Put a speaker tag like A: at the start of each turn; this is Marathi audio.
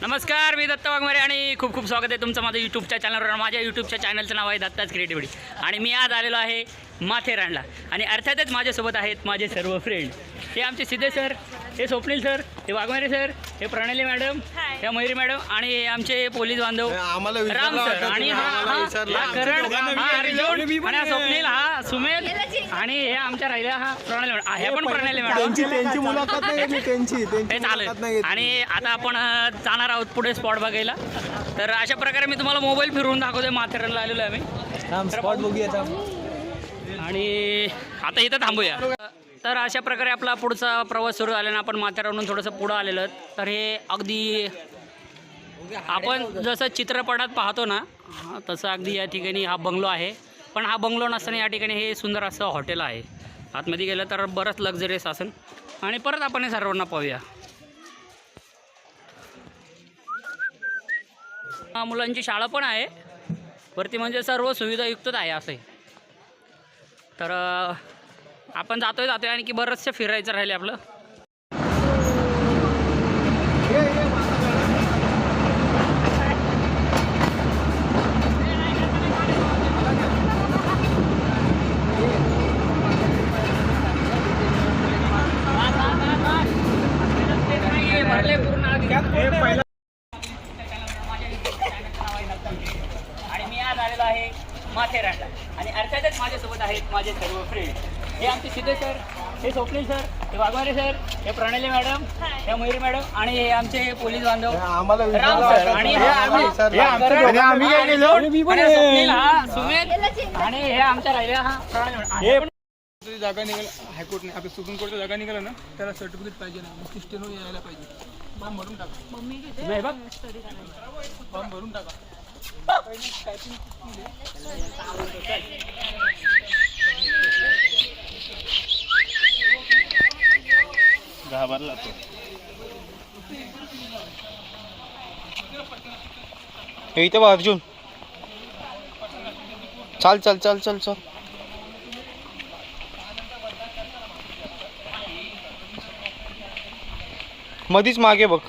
A: नमस्कार, मी दत्ता वाघमारे आणि खूप खूप स्वागत आहे तुमचं माझ्या यूट्यूबच्या चॅनलवर। माझ्या यूट्यूबच्या चॅनलचं नाव आहे दत्ताच क्रिएटिव्हिटी आणि मी आज आलेलो आहे माथेरानला आणि अर्थातच माझ्यासोबत आहेत माझे सर्व फ्रेंड। हे आमचे सिद्धे सर, हे स्वप्नील सर, हे वाघमारे सर, हे प्रणाली मॅडम, हे मयुरी मॅडम आणि हे आमचे पोलीस बांधव राम सर आणि हा करण, हा अर्जुन आणि हा स्वप्नील, हा सुमेल आणि हे आमच्या राहिल्या हा प्रणाली मॅडम, हे पण प्रणाली मॅडम।
B: त्यांची मुलाखत नाही त्यांची
A: हे चालेल। आणि आता आपण जाणार आहोत पुढे स्पॉट बघायला। तर अशा प्रकारे मी तुम्हाला मोबाईल फिरवून दाखवतोय। माथेरानला आलेलो आहे आम्ही,
B: स्पॉट बघूया
A: आणि आता इथं थांबूया। तर अशा प्रकारे आपला पुढचा प्रवास सुरू झाल्यानं आपण माथेरानहून थोडंसं पुढं आलेलो आहोत। तर हे अगदी आपण जसं चित्रपटात पाहतो ना तसं अगदी या ठिकाणी हा बंगलो आहे, पण हा बंगलो नसताना या ठिकाणी हे सुंदर असं हॉटेल आहे। आतमध्ये गेलं तर बरंच लक्झरियस असेल आणि परत आपण हे सर्वांना पाहूया। मुलांची शाळा पण आहे वरती, म्हणजे सर्व सुविधायुक्तच आहे असं। तर आपण जातोय आणखी बरंचसं फिरायचं राहिले आपलं। आणि मी आज आलेलो आहे माथेरानला आणि अर्थातच माझ्यासोबत आहेत माझे सर्व फ्रेंड। हे आमचे सिद्धे सर, हे स्वप्नील सर, हे वाघमारे सर, हे प्रणाली मॅडम, हे मयुरी मॅडम आणि हे आमचे पोलीस बांधव राम सर आणि स्वप्नील, हा सुमेल आणि हे आमच्या राहिल्या हा प्रणाली मॅडम।
B: जागा निघाल हायकोर्टने आपल्या सुप्रीम कोर्टची जागा निघाला ना त्याला सर्टिफिकेट पाहिजे ना, सिस्टमवर यायला पाहिजे। फॉर्म भरून टाका,
A: नाही बघ
B: फॉर्म भरून टाका।
C: घाबरला तो इथे बघ अर्जुन, चल चल चल चल चल मधीच मागे बघ।